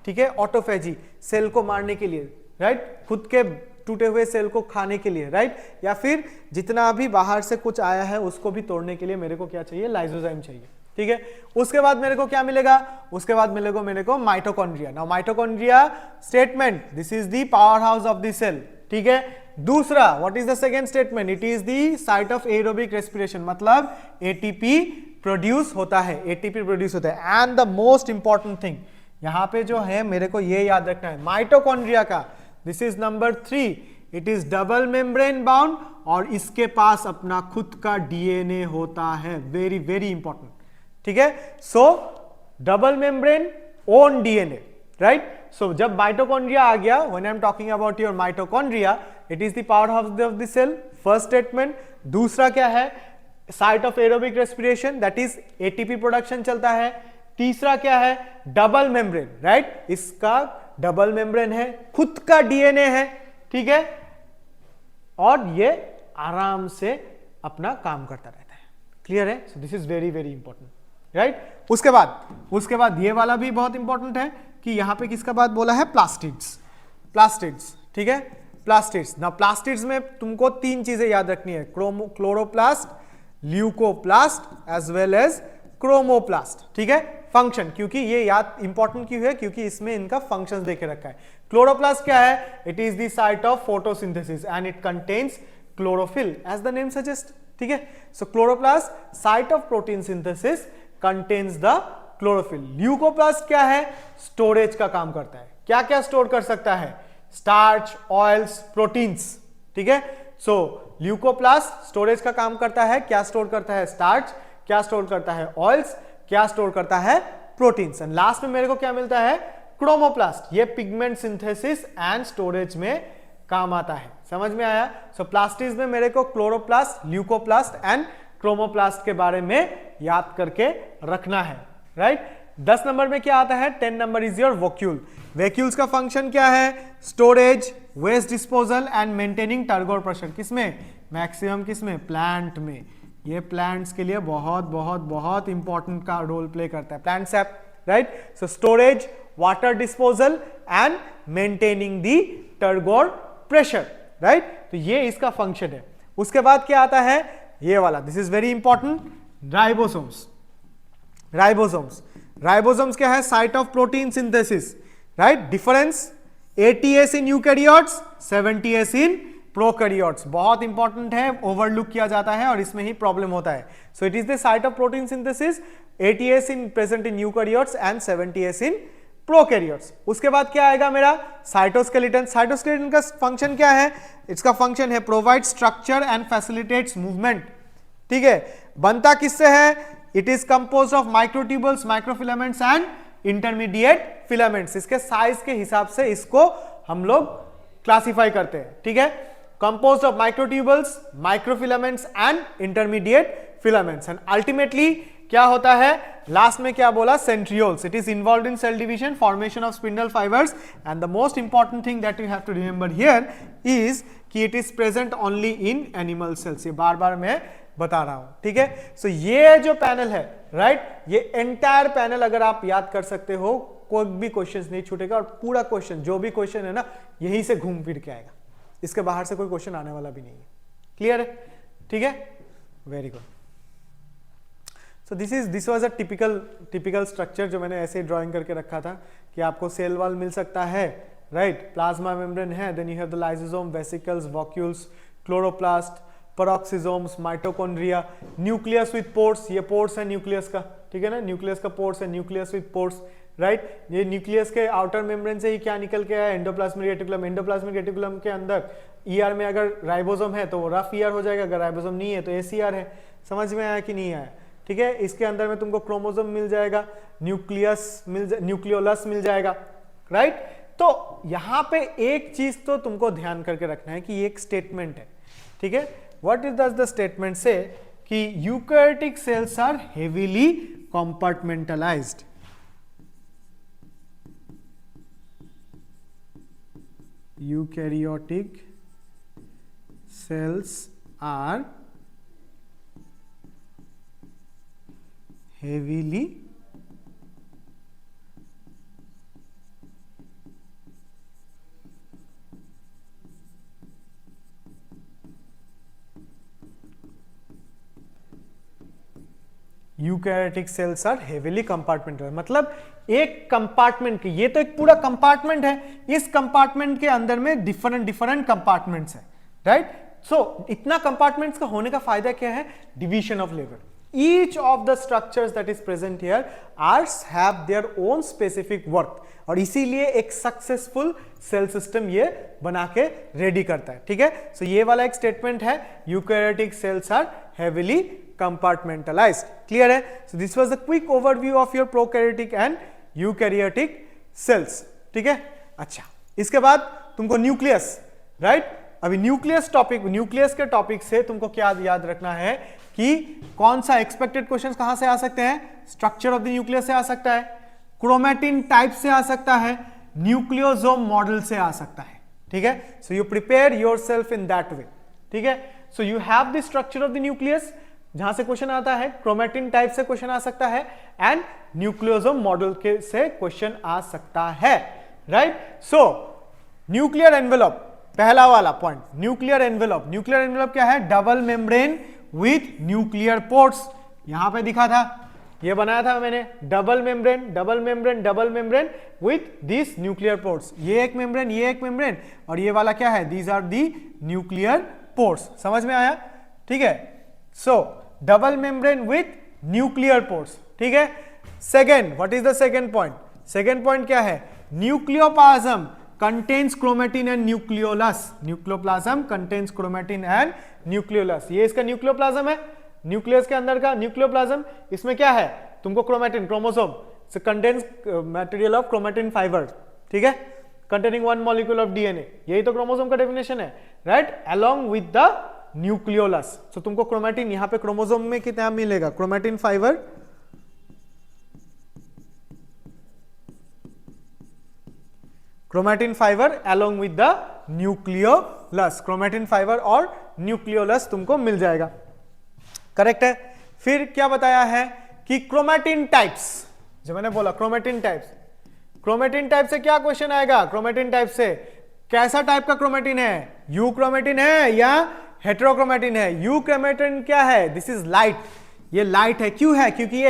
ठीक है, ऑटोफेजी, सेल को मारने के लिए, राइट, खुद के टूटे हुए सेल को खाने के लिए, राइट, या फिर जितना भी बाहर से कुछ आया है उसको भी तोड़ने के लिए मेरे को क्या चाहिए, लाइसोजाइम चाहिए, ठीक है। उसके बाद मेरे को क्या मिलेगा, उसके बाद मिलेगा मेरे को mitochondria. Now mitochondria statement, this is the power house of the cell, ठीक है। दूसरा, what is the second statement, it is the site of aerobic respiration, मतलब एटीपी प्रोड्यूस होता है, एटीपी प्रोड्यूस होता है। And the most important thing यहां पे जो है मेरे को ये याद रखना है, माइटोकॉन्ड्रिया का, this is number 3, it is double membrane bound और इसके पास अपना खुद का डीएनए होता है, वेरी वेरी इंपॉर्टेंट, ठीक है। So double membrane, own DNA, right. So जब माइटोकॉन्ड्रिया आ गया, when I am talking about your mitochondria, it is the power house of the cell, first statement. दूसरा क्या है, site of aerobic respiration, that is ATP production चलता है। तीसरा क्या है, डबल मेम्ब्रेन, राइट, इसका डबल मेम्ब्रेन है, खुद का डीएनए है, ठीक है, और ये आराम से अपना काम करता रहता है, क्लियर है। So this is very very important, right. उसके बाद ये वाला भी बहुत इंपॉर्टेंट है कि यहां पे किसका बात बोला है, प्लास्टिड्स, प्लास्टिड्स, ठीक है, प्लास्टिड्स। ना प्लास्टिड्स में तुमको 3 चीजें याद रखनी है, chloroplast, leucoplast as well as chromoplast, ठीक है। फंक्शन, क्योंकि ये याद इंपॉर्टेंट क्यों है, क्योंकि इसमें इनका फंक्शंस देके रखा है। क्लोरोप्लास्ट क्या है, it is the site of photosynthesis and it contains chlorophyll as the name suggest, ठीक है। So chloroplast site of protein synthesis contains the chlorophyll. Leucoplast क्या है, स्टोरेज का काम करता है, क्या क्या स्टोर कर सकता है, स्टार्च, ऑयल्स, प्रोटीन्स, ठीक है। सो ल्यूकोप्लास्ट स्टोरेज का काम करता है, क्या स्टोर करता है, स्टार्च, क्या स्टोर करता है, ऑयल्स, क्या स्टोर करता है, प्रोटीन्स। एंड लास्ट में मेरे को क्या मिलता है, क्रोमोप्लास्ट, ये पिगमेंट सिंथेसिस एंड स्टोरेज में काम आता है, समझ में आया। सो प्लास्टिड्स में मेरे को क्लोरोप्लास्ट, ल्यूकोप्लास्ट एंड क्रोमोप्लास्ट के बारे में याद करके रखना है, राइट। 10 नंबर में क्या आता है, 10 number is your vacuole. Vacuoles का फंक्शन क्या है, storage, waste disposal and maintaining turgor pressure. किसमें, मैक्सिमम किसमें, प्लांट में। ये प्लांट्स के लिए बहुत बहुत बहुत इंपॉर्टेंट का रोल प्ले करता है, plant sap, right. So storage, water disposal and maintaining the turgor pressure, right. तो ये इसका फंक्शन है। उसके बाद क्या आता है, ये वाला, this is very important, ribosomes. Ribosomes, ribosomes क्या है, site of protein synthesis, right. Difference, 80s in eukaryotes, 70s in prokaryotes, बहुत इंपॉर्टेंट है, ओवरलुक किया जाता है और इसमें ही प्रॉब्लम होता है। So it is the site of protein synthesis, 80s in present in eukaryotes and 70s in prokaryotes. उसके बाद क्या आएगा मेरा, साइटोस्केलेटन। साइटोस्केलेटन का फंक्शन क्या है, इसका फंक्शन है provide structure and facilitates movement, ठीक है। बनता किससे है, it is composed of microtubules, microfilaments and intermediate filaments. इसके साइज के हिसाब से इसको हम लोग क्लासिफाई करते हैं, ठीक है। Composed of microtubules, microfilaments and intermediate filaments. And ultimately क्या होता है, लास्ट में क्या बोला, centrioles. It is involved in cell division, formation of spindle fibres and the most important thing that you have to remember here is कि it is present only in animal cells. ये बार बार मैं बता रहा हूं, ठीक है। सो ये जो पैनल है, राइट, ये एंटायर पैनल अगर आप याद कर सकते हो, कोई भी क्वेश्चन नहीं छूटेगा और पूरा क्वेश्चन, जो भी क्वेश्चन है ना, यहीं से घूम फिर के आएगा, इसके बाहर से कोई क्वेश्चन आने वाला भी नहीं है, क्लियर है, ठीक है, very good. So this was a typical structure जो मैंने ऐसे ड्राइंग करके रखा था कि आपको सेल वॉल मिल सकता है, राइट, प्लाज्मा मेम्ब्रेन है, then you have the lysosome, vesicles, vacuoles, chloroplast, peroxisomes, mitochondria, nucleus with pores, ये पोर्स है न्यूक्लियस का, ठीक है ना, न्यूक्लियस का पोर्स है, न्यूक्लियस विद पोर्स, राइट। ये न्यूक्लियस के आउटर मेम्ब्रेन से ही क्या निकल के आया, एंडोप्लाज्मिक रेटिकुलम। एंडोप्लाज्मिक रेटिकुलम के अंदर ईआर में अगर राइबोसोम है तो वो रफ ईआर हो जाएगा, अगर राइबोसोम नहीं है तो एसीआर है। समझ में आया कि नहीं आया, ठीक है। इसके अंदर में तुमको क्रोमोसोम मिल जाएगा, न्यूक्लियोलस मिल जाएगा, राइट। तो यहां पे एक चीज तो तुमको ध्यान करके रखना है कि ये एक स्टेटमेंट है, ठीक है। व्हाट इज द स्टेटमेंट से कि eukaryotic cells are heavily compartmentalised. Eukaryotic cells are heavily eukaryotic cells are heavily compartmental, मतलब एक कंपार्टमेंट के, ये तो एक पूरा कंपार्टमेंट है, इस कंपार्टमेंट के अंदर में डिफरेंट डिफरेंट कंपार्टमेंट्स है, राइट। सो इतना कंपार्टमेंट्स का होने का फायदा क्या है? Division of labour. Each of the structures that is present here are have their own specific work, और इसीलिए एक सक्सेसफुल सेल सिस्टम ये बना के रेडी करता है, ठीक है। सो ये वाला एक स्टेटमेंट है, eukaryotic cells are heavily compartmentalized, clear है। So this was the quick overview of your prokaryotic and eukaryotic cells, ठीक है। अच्छा, इसके बाद तुमको न्यूक्लियस, राइट। अभी न्यूक्लियस टॉपिक, न्यूक्लियस के टॉपिक से तुमको क्या याद रखना है कि कौन सा एक्सपेक्टेड क्वेश्चंस कहां से आ सकते हैं? स्ट्रक्चर ऑफ द न्यूक्लियस से आ सकता है, क्रोमैटिन टाइप से आ सकता है, न्यूक्लियोसोम मॉडल से आ सकता है, ठीक है। So you prepare yourself in that way, ठीक है। So you have the structure of the nucleus, जहां से क्वेश्चन आता है, क्रोमैटिन टाइप से क्वेश्चन आ सकता है, एंड न्यूक्लियोसोम मॉडल के से क्वेश्चन आ सकता है, राइट। सो न्यूक्लियर एनवेलप, पहला वाला point, nuclear envelope. Nuclear envelope क्या है? Double membrane with nuclear ports, यहां पे दिखा था, ये बनाया था मैंने, double membrane double membrane double membrane with this nuclear ports, ये एक मेम्ब्रेन, ये एक मेम्ब्रेन, और ये वाला क्या है? These are the nuclear ports. समझ में आया? ठीक है। So double membrane with nuclear ports, ठीक है। Second, what is the second point? Second point क्या है? Nucleoplasm contains chromatin and nucleolus, nucleoplasm contains chromatin and nucleolus, ये इसका न्यूक्लियोप्लाज्म है, न्यूक्लियस के अंदर का न्यूक्लियोप्लाज्म। इसमें क्या है? तुमको क्रोमैटिन, क्रोमोसोम से contains material of chromatin fiber, ठीक है, containing one molecule of DNA, यही तो क्रोमोसोम का डेफिनेशन है, right, along with the nucleolus. So तुमको क्रोमैटिन यहां पे क्रोमोसोम में कितना मिलेगा? Chromatin fiber, chromatin fiber along with the nucleolus, chromatin fiber और न्यूक्लियोलस तुमको मिल जाएगा, करेक्ट है। फिर क्या बताया है कि क्रोमैटिन टाइप्स, जो मैंने बोला क्रोमैटिन टाइप्स, क्रोमैटिन टाइप से क्या क्वेश्चन आएगा? क्रोमैटिन टाइप से कैसा टाइप का क्रोमैटिन है? यू क्रोमैटिन है या हेटेरोक्रोमैटिन है? यू क्रोमैटिन क्या है? दिस इज लाइट, ये लाइट है, क्यों है? क्योंकि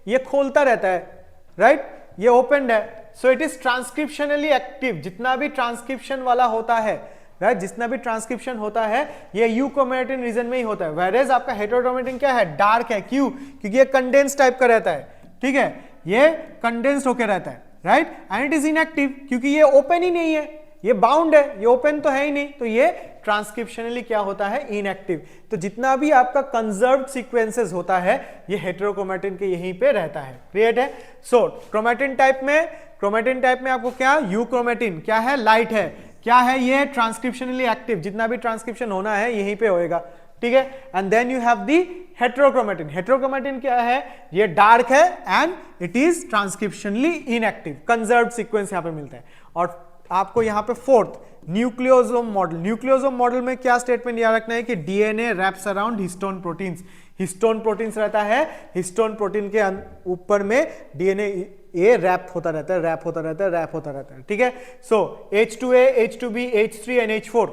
ये खोलता रहता है, राइट, ये ओपन है, so it is transcriptionally active. जितना भी ट्रांसक्रिप्शन वाला होता है, राइट, जितना भी ट्रांसक्रिप्शन होता है ये यूक्रोमैटिन रीजन में ही होता है, वेरेज आपका हेटेरोक्रोमैटिन क्या है? डार्क है, क्यों? क्योंकि ये कंडेंस टाइप का रहता है, ठीक है, ये कंडेंस्ड होकर रहता है, right, and it is inactive क्योंकि ये ओपन ही नहीं है, ये बाउंड है, ये ओपन तो है ही नहीं, तो ये ट्रांसक्रिप्शनली क्या होता है? इनएक्टिव। तो जितना भी आपका कंजर्व्ड सीक्वेंसेस होता है ये हेटेरोक्रोमैटिन के यहीं पे रहता है, क्लियर है। सो क्रोमैटिन टाइप में आपको क्या? यू क्रोमैटिन क्या है? लाइट है, क्या है? ये ट्रांसक्रिप्शनली एक्टिव, जितना भी ट्रांसक्रिप्शन होना है यहीं पे होएगा, ठीक है। And then you have the heterochromatin. Heterochromatin क्या है? ये डार्क है and it is transcriptionally inactive, conserved sequence यहां पे मिलता है। और आपको यहां पे fourth, nucleosome model. Nucleosome model में क्या स्टेटमेंट याद रखना है कि DNA wraps around histone proteins, histone proteins रहता है, हिस्टोन प्रोटीन के ऊपर में डीएनए ये रैप होता रहता है, रैप होता रहता है, रैप होता रहता है, ठीक है। सो H2A, H2B, H3 and H4,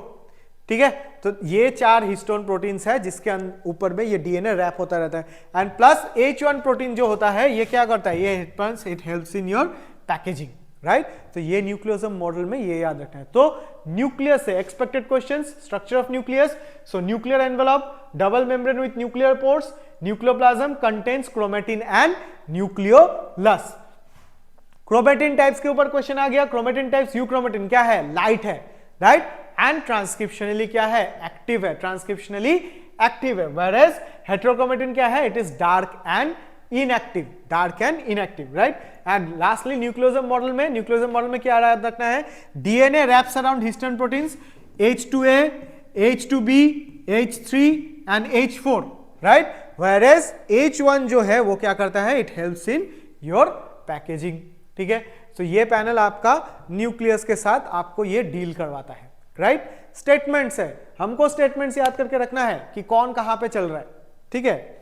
ठीक है। तो ये चार हिस्टोन प्रोटीन्स है जिसके ऊपर में ये डीएनए रैप होता रहता है, एंड प्लस H1 प्रोटीन जो होता है ये क्या करता है? ये it helps in your packaging, right. तो ये न्यूक्लियोसोम मॉडल में ये याद रखना है। तो न्यूक्लियस से expected questions, structure of nucleus, so nuclear envelope, double membrane with nuclear pores, nucleoplasm contains chromatin and nucleolus. Chromatin types के ऊपर क्वेश्चन आ गया। क्रोमैटिन टाइप्स, यू क्रोमैटिन क्या है? लाइट है, राइट, एंड ट्रांसक्रिप्शनली क्या है? एक्टिव है, ट्रांसक्रिप्शनली एक्टिव है। वेयरएज हेटेरोक्रोमैटिन क्या है? It is dark and inactive, dark and inactive, right. And lastly nucleosome model में क्या याद रखना है? DNA wraps around histone proteins H2A, H2B, H3 and H4, right. Whereas H1 जो है वो क्या करता है? It helps in your packaging, ठीक है। सो ये पैनल आपका न्यूक्लियस के साथ आपको ये डील करवाता है, राइट। स्टेटमेंट्स है, हमको स्टेटमेंट्स याद करके रखना है कि कौन कहां पे चल रहा है, ठीक है।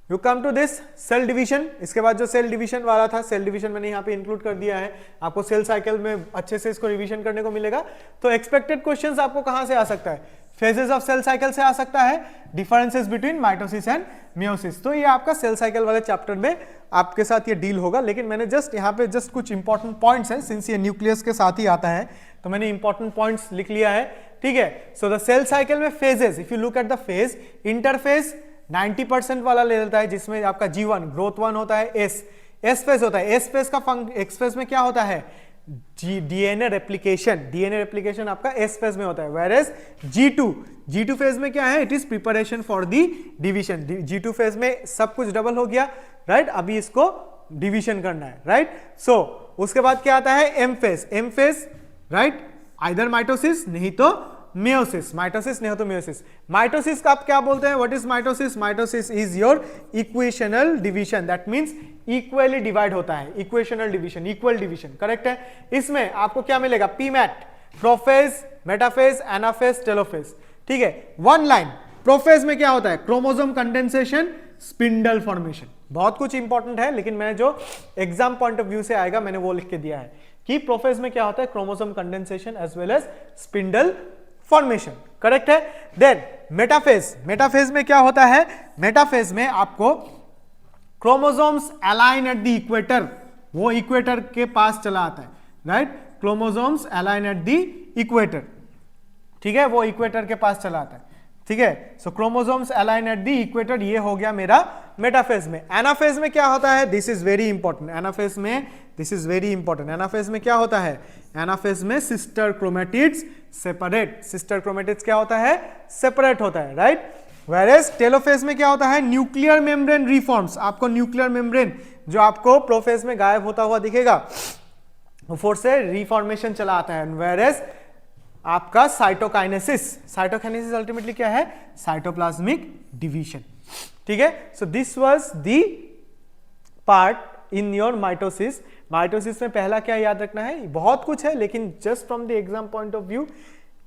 You come to this cell division. इसके बाद जो सेल डिवीजन वाला था, सेल डिवीजन मैंने यहाँ पे इंक्लूड कर दिया है, आपको सेल साइकिल में अच्छे से इसको रिवीजन करने को मिलेगा। तो एक्सपेक्टेड क्वेश्चंस आपको कहां से आ सकता है? फेजेस ऑफ सेल साइकिल से आ सकता है, differences between mitosis and meiosis. तो ये आपका सेल साइकिल वाले चैप्टर में आपके साथ ये डील होगा, लेकिन मैंने जस्ट यहाँ पे जस्ट कुछ इंपॉर्टेंट पॉइंट्स हैं, सिंस ये न्यूक्लियस के साथ ही आता है तो मैंने इंपॉर्टेंट पॉइंट्स लिख लिया है, ठीक है। सो द सेल साइकिल में phases, if you look at the phase, interphase 90% वाला ले लेता है, जिसमें आपका G1 ग्रोथ 1 होता है, एस फेज होता है, एस फेज का एक्स फेज में क्या होता है, डीएनए रेप्लिकेशन आपका एस फेज में होता है, वेयरएज G2 फेज में क्या है, it is preparation for the division. G2 phase में सब कुछ डबल हो गया, राइट, अभी इसको डिवीजन करना है, राइट। सो उसके बाद क्या आता है, M phase, right, either mitosis नहीं तो मियोसिस, माइटोसिस नहीं हो तो मियोसिस। माइटोसिस का आप क्या बोलते हैं, what is mitosis? Mitosis is your equational division, that means equally divide होता है, equational division, equal division, correct है। इसमें आपको क्या मिलेगा, पीमैट, प्रोफेज, मेटाफेज, एनाफेज, टेलोफेज, ठीक है। वन लाइन, प्रोफेज में क्या होता है, क्रोमोसोम कंडेंसेशन, स्पिंडल फॉर्मेशन, बहुत कुछ इंपॉर्टेंट है, लेकिन मैं जो एग्जाम पॉइंट ऑफ व्यू से आएगा मैंने वो लिख के दिया है कि प्रोफेज में क्या होता है, chromosome condensation as well as spindle formation, correct है। देन मेटाफेज में क्या होता है, मेटाफेज में आपको chromosomes align at the equator, वो इक्वेटर के पास चला आता है, right, chromosomes align at the equator, ठीक है, वो इक्वेटर के पास चला आता है, ठीक है। So chromosomes align at the equator, ये हो गया मेरा मेटाफेज में। एनाफेज में क्या होता है, this is very important, anaphase में this is very important, anaphase में क्या होता है, एनाफेज में sister chromatids separate, sister chromatids क्या होता है, सेपरेट होता है, राइट। वेयरएज टेलोफेज में क्या होता है, न्यूक्लियर मेम्ब्रेन रिफॉर्म्स, आपको न्यूक्लियर मेम्ब्रेन जो आपको प्रोफेज में गायब होता हुआ दिखेगा, फिर से रिफॉर्मेशन चला आता है। वेयरएज आपका साइटोकाइनेसिस अल्टीमेटली क्या है, साइटोप्लाज्मिक डिवीजन, ठीक है। So this was the part in your mitosis. Mitosis में पहला क्या याद रखना है, बहुत कुछ है, लेकिन just from the exam point of view,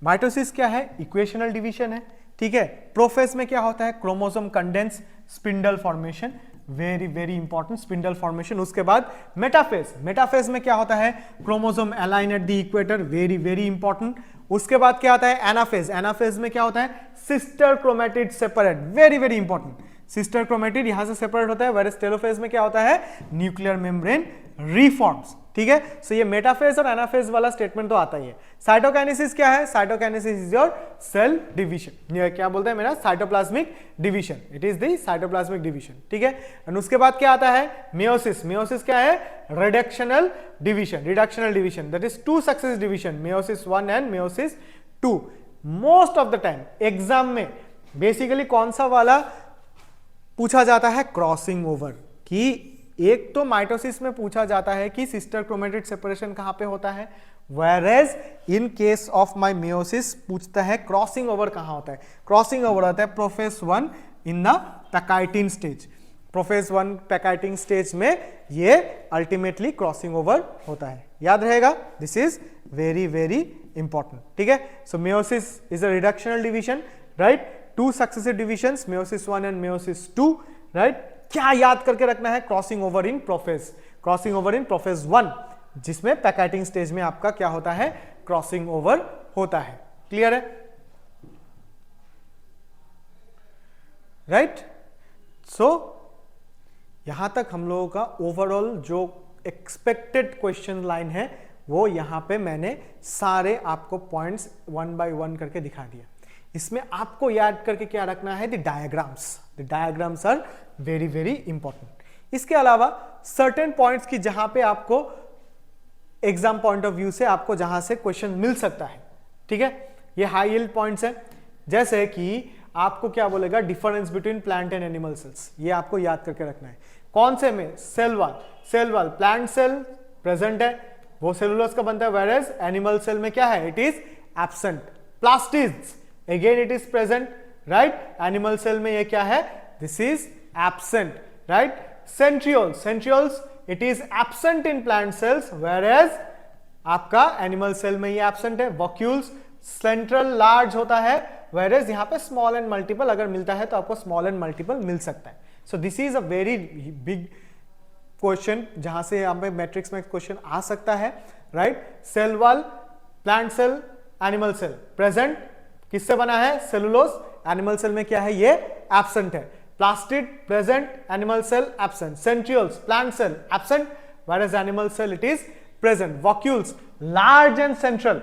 mitosis क्या है, इक्वेशनल डिवीजन है, ठीक है। प्रोफेज में क्या होता है, chromosome condense, spindle formation, very very important, spindle formation. उसके बाद मेटाफेज में क्या होता है, chromosome align at the equator, very very important. उसके बाद क्या आता है, एनाफेज में क्या होता है, sister chromatid separate, very very important, sister chromatid यहां से सेपरेट होता है। वेयरएज टेलोफेज में क्या होता है, न्यूक्लियर मेम्ब्रेन रिफॉर्म्स, ठीक है। सो ये मेटाफेज और एनाफेज वाला स्टेटमेंट तो आता ही है। साइटोकाइनेसिस क्या है, cytokinesis is your cell division, ये क्या बोलते हैं मेरा, cytoplasmic division, it is the cytoplasmic division, ठीक है। एंड उसके बाद क्या आता है, मियोसिस क्या है, reductional division, that is two successive division, meiosis 1 and meiosis 2। Most of the time exam में बेसिकली कौन सा वाला पूछा जाता है, क्रॉसिंग ओवर, कि एक तो माइटोसिस में पूछा जाता है कि सिस्टर क्रोमेटिड सेपरेशन कहां पे होता है, whereas in case of my meiosis पूछता है क्रॉसिंग ओवर कहां होता है। क्रॉसिंग ओवर होता है prophase 1 in the pachytene stage, prophase 1 pachytene stage में ये अल्टीमेटली क्रॉसिंग ओवर होता है, याद रहेगा, this is very very important, ठीक है। So meiosis is a reductional division, right, two successive divisions, meiosis 1 and meiosis 2, right. क्या याद करके रखना है, क्रॉसिंग ओवर इन प्रोफेज 1, जिसमें पैकेटिंग स्टेज में आपका क्या होता है, क्रॉसिंग ओवर होता है, क्लियर है, राइट। सो यहां तक हम लोगों का ओवरऑल जो एक्सपेक्टेड क्वेश्चन लाइन है वो यहां पे मैंने सारे आपको पॉइंट्स 1 बाय 1 करके दिखा दिया। इसमें आपको याद करके क्या रखना है, the diagrams are very very important. इसके अलावा सर्टेन पॉइंट्स की जहां पे आपको एग्जाम पॉइंट ऑफ व्यू से आपको जहां से क्वेश्चन मिल सकता है, ठीक है, ये हाई यील्ड पॉइंट्स है, जैसे कि आपको क्या बोलेगा, difference between plant and animal cells, ये आपको याद करके रखना है। कौन से में, cell wall plant cell present है, वो सेलुलोज का बनता है, वेयरएज एनिमल सेल में क्या है, it is absent. Plastids again it is present, right, animal cell में ये क्या है, this is absent, right. Centrioles it is absent in plant cells, whereas आपका एनिमल सेल में ये एब्सेंट है। वॉक्यूल्स सेंट्रल लार्ज होता है, वेयरएज यहां पे स्मॉल एंड मल्टीपल अगर मिलता है तो आपको स्मॉल एंड मल्टीपल मिल सकता है। So this is a very big question, जहां से यहां पे मैट्रिक्स में क्वेश्चन आ सकता है, right. Cell wall, plant cell, animal cell present किससे बना है? सेलुलोज। एनिमल सेल में क्या है? ये एब्सेंट है। Plastid present, animal cell absent. Centrioles plant cell absent, whereas animal cell it is present. Vacuoles large and central,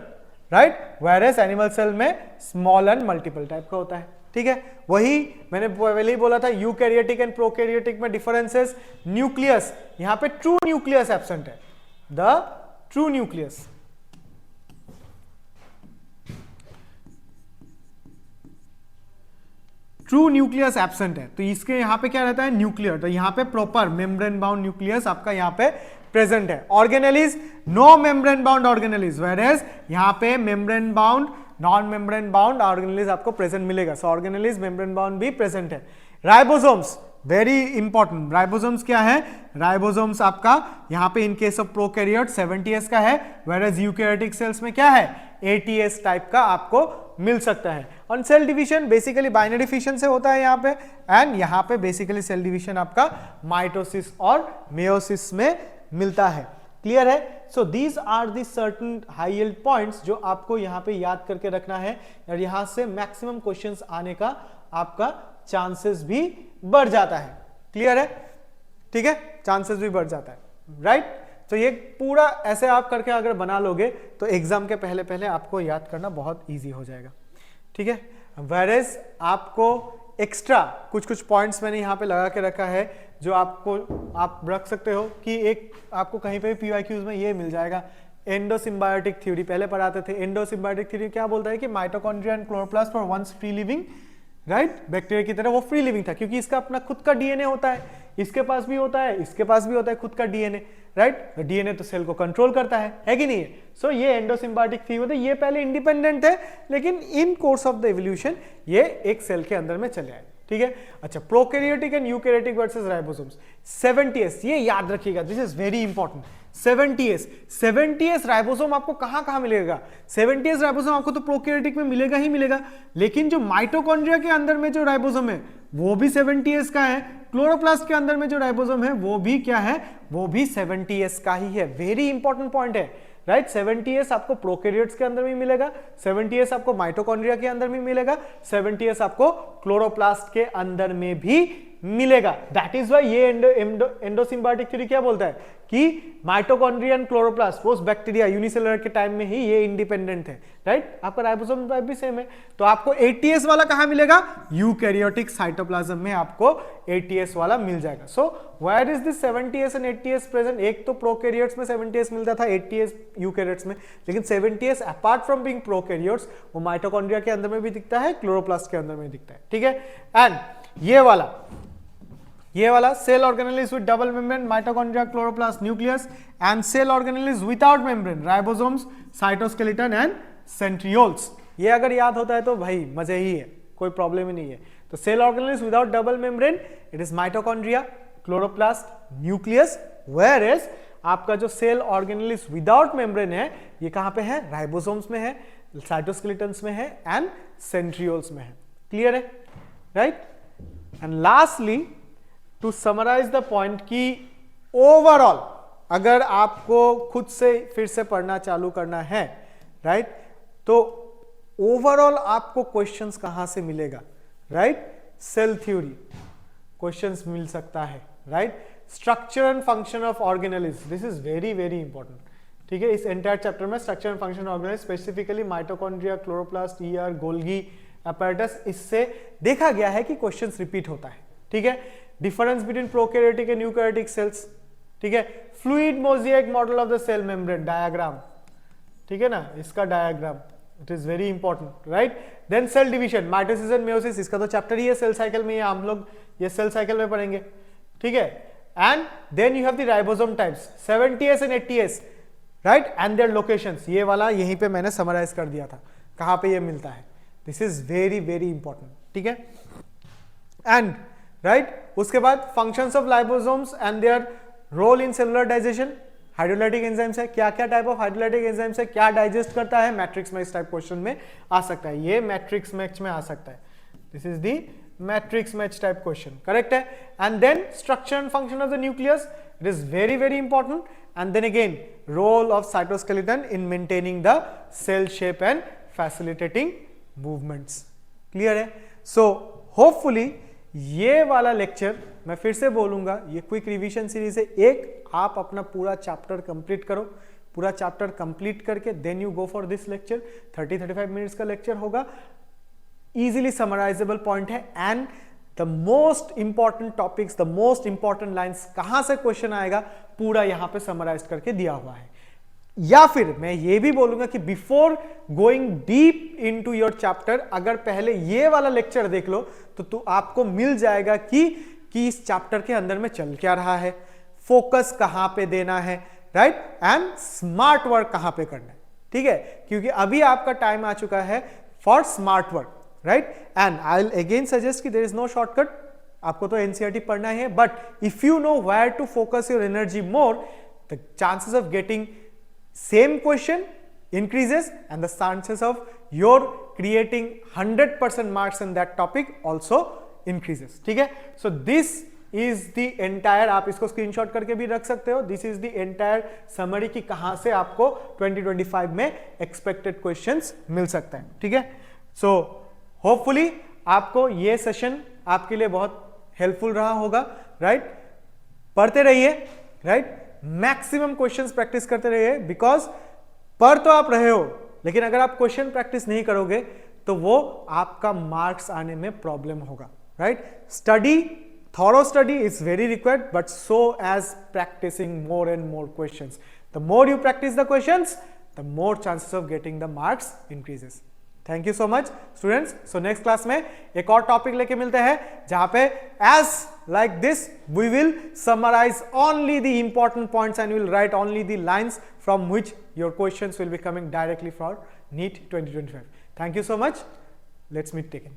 right? whereas animal cell में small and multiple type का होता है। ठीक है, वही मैंने पहले ही बोला था यूकैरियोटिक एंड प्रोकैरियोटिक में डिफरेंसेस। न्यूक्लियस, यहां पे ट्रू न्यूक्लियस एब्सेंट है, the true nucleus. True nucleus absent है, तो इसके यहां पे क्या रहता है? न्यूक्लियर। तो यहां पे प्रॉपर मेम्ब्रेन बाउंड न्यूक्लियस आपका यहां पे प्रेजेंट है। Organelles, no membrane bound organelles, whereas यहां पे membrane bound, non membrane bound organelles आपको प्रेजेंट मिलेगा। सो ऑर्गेनेलिज मेम्ब्रेन बाउंड भी प्रेजेंट है। Ribosomes, very important. राइबोसोम्स क्या है? राइबोसोम्स आपका यहां पे इन केस ऑफ प्रोकैरियोट 70s का है, वेयरएज यूकैरियोटिक सेल्स में क्या है? 80s टाइप का आपको मिल सकता है। और cell division basically binary fission से होता है यहाँ पे, एंड यहाँ पे बेसिकली सेल डिवीजन आपका माइटोसिस और मेयोसिस में मिलता है। क्लियर है? So these are the certain high yield points जो आपको यहाँ पे याद करके रखना है, और यहाँ से मैक्सिमम क्वेश्चंस आने का आपका चांसेस भी बढ़ जाता है। क्लियर है? ठीक है, चांसेस भी बढ़ जाता है, राइट? तो ये पूरा ऐसे आप करके अगर बना लोगे तो एग्जाम के पहले पहले आपको याद करना बहुत इजी हो जाएगा। ठीक है, वेरेज आपको एक्स्ट्रा कुछ कुछ पॉइंट्स मैंने यहाँ पे लगा के रखा है जो आपको आप रख सकते हो कि एक आपको कहीं पे भी पीवाईक्यूज में ये मिल जाएगा। एंडोसिम्बायोटिक थ्योरी पहले पढ़ाते थे। एंडोसिम्बायोटिक थ्योरी क्या बोलता है कि mitochondria and chloroplast for once free living, right? Bacteria की तरह वो फ्री लिविंग था क्योंकि इसका अपना खुद का डीएनए होता है, इसके पास भी होता है, इसके पास भी होता है खुद का डीएनए, राइट? डीएनए तो सेल को कंट्रोल करता है कि नहीं है? सो ये एंडोसिम्बायोटिक थ्योरी होता है। ये पहले इंडिपेंडेंट है, लेकिन इन कोर्स ऑफ द एवोल्यूशन ये एक सेल के अंदर में चले आए। ठीक है, अच्छा, prokaryotic and eukaryotic versus ribosomes. 70s, ये याद रखिएगा, this is very important. 70s ribosome आपको कहां मिलेगा? 70s राइबोसोम आपको तो प्रोकैरियोटिक में मिलेगा ही मिलेगा, लेकिन जो माइटोकॉन्ड्रिया के अंदर में जो राइबोसोम है वो भी 70s का है। क्लोरोप्लास्ट के अंदर में जो राइबोसोम है वो भी क्या है? वो भी 70s का ही है। वेरी इंपॉर्टेंट पॉइंट है, राइट? 70s आपको प्रोकैरियोट्स के अंदर भी मिलेगा, 70s आपको माइटोकॉन्ड्रिया के अंदर भी मिलेगा, 70s आपको क्लोरोप्लास्ट के अंदर में भी मिलेगा। दैट इज वाई ये एंडोसिम्बायोटिक थ्योरी क्या बोलता है कि mitochondria and chloroplast post bacteria unicellular के टाइम में ही ये इंडिपेंडेंट है, राइट? आपका राइबोसोम टाइप भी सेम है। तो आपको 80s वाला कहां मिलेगा? यूकैरियोटिक साइटोप्लाज्म में आपको 80s वाला मिल जाएगा। So where is this 70s and 80s present? एक तो प्रोकैरियोट्स में 70s मिलता था, 80s यूकैरियोट्स में, लेकिन 70s apart from being prokaryotes वो माइटोकॉन्ड्रिया के अंदर में भी दिखता है, क्लोरोप्लास्ट के अंदर में दिखता है। ठीक है, एंड ये वाला cell organelle with double membrane, mitochondria, chloroplast, nucleus, and cell organelle without membrane, ribosomes, cytoskeleton and centrioles. ये अगर याद होता है तो भाई मजे ही है, कोई प्रॉब्लम ही नहीं है। तो cell organelle without double membrane, it is mitochondria, chloroplast, nucleus, whereas आपका जो सेल ऑर्गेनेल विदाउट मेम्ब्रेन है ये कहां पे है? राइबोसोम्स में है, साइटोस्केलेटन्स में है एंड सेंट्रियोल्स में है। क्लियर है, right? And lastly to summarise the point कि ओवरऑल अगर आपको खुद से फिर से पढ़ना चालू करना है, राइट, तो ओवरऑल आपको क्वेश्चंस कहां से मिलेगा? राइट, सेल थ्योरी क्वेश्चंस मिल सकता है, right? Structure and function of organelles, this is very very important. ठीक है, इस एंटायर चैप्टर में structure and function organelles, specifically mitochondria, chloroplast, ER, Golgi apparatus, इससे देखा गया है कि क्वेश्चंस रिपीट होता है। ठीक है, difference between prokaryotic and eukaryotic cells. ठीक है, fluid mosaic model of the cell membrane diagram, ठीक है ना, इसका diagram, it is very important, right? Then cell division, mitosis and meiosis, इसका तो चैप्टर ही है सेल साइकिल में, हम लोग ये सेल साइकिल में पढ़ेंगे। ठीक है, and then you have the ribosome types 70s and 80s, right, and their locations. ये वाला यहीं पे मैंने समराइज कर दिया था कहां पे ये मिलता है। This is very very important. ठीक है, एंड राइट, उसके बाद functions of lysosomes and their role in cellular digestion, hydrolytic enzymes है, क्या क्या टाइप ऑफ हाइड्रोलाइटिक एंजाइम्स है, क्या डाइजेस्ट करता है, मैट्रिक्स में इस टाइप क्वेश्चन में आ सकता है, ये मैट्रिक्स मैच में आ सकता है। This is the matrix match type question, correct है? And then structure and function of the nucleus, it is very very important. And then again role of cytoskeleton in maintaining the cell shape and facilitating movements. Clear है? सो होपफुली ये वाला लेक्चर, मैं फिर से बोलूंगा, ये क्विक रिवीजन सीरीज है। एक, आप अपना पूरा चैप्टर कंप्लीट करो, पूरा चैप्टर कंप्लीट करके then you go for this lecture. 30-35 minutes का लेक्चर होगा, इजीली समराइजेबल पॉइंट है, and the most important topics, the most important lines, कहां से क्वेश्चन आएगा पूरा यहां पे समराइज करके दिया हुआ है। या फिर मैं ये भी बोलूंगा कि before going deep into your chapter, अगर पहले ये वाला लेक्चर देख लो तो आपको मिल जाएगा कि इस चैप्टर के अंदर में चल क्या रहा है, फोकस कहां पे देना है, राइट, एंड स्मार्ट वर्क कहां पे करना है। ठीक है, क्योंकि अभी आपका टाइम आ चुका है for smart work, right. And I will again suggest कि देयर इज नो शॉर्टकट, आपको तो एनसीईआरटी पढ़ना है, but if you know where to focus your energy more, the chances of getting same question increases and the chances of your creating 100% marks in that topic also increases। ठीक है, so this is the entire, आप इसको स्क्रीनशॉट करके भी रख सकते हो, this is the entire summary कि कहां से आपको 2025 में expected questions मिल सकता है। ठीक है, so hopefully आपको ये सेशन आपके लिए बहुत हेल्पफुल रहा होगा, राइट। पढ़ते रहिए, राइट, मैक्सिमम क्वेश्चंस प्रैक्टिस करते रहिए, बिकॉज पढ़ तो आप रहे हो, लेकिन अगर आप क्वेश्चन प्रैक्टिस नहीं करोगे तो वो आपका मार्क्स आने में प्रॉब्लम होगा, right. Study, thorough study is very required, but so as practising more and more questions. The more you practise the questions, the more chances of getting the marks increases. Thank you so much students. So next class में एक और टॉपिक लेके मिलते हैं, जहां पे as like this we will summarize only the important points and we will write only the lines from which your questions will be coming directly for NEET 2025. Thank you so much. Let's meet again.